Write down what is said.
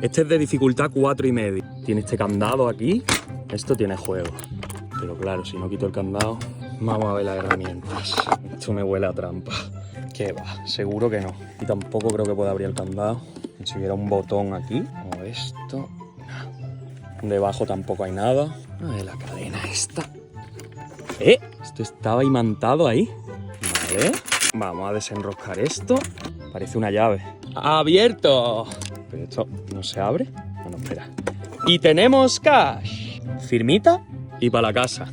Este es de dificultad 4,5. Tiene este candado aquí. Esto tiene juego. Pero claro, si no quito el candado, vamos a ver las herramientas. Esto me huele a trampa. ¿Qué va? Seguro que no. Y tampoco creo que pueda abrir el candado. Si hubiera un botón aquí, como esto. No. Debajo tampoco hay nada. A ver la cadena esta. Esto estaba imantado ahí. Vale. Vamos a desenroscar esto. Parece una llave. ¡Abierto! Pero esto no se abre. Bueno, espera. Y tenemos cash. Firmita y para la casa.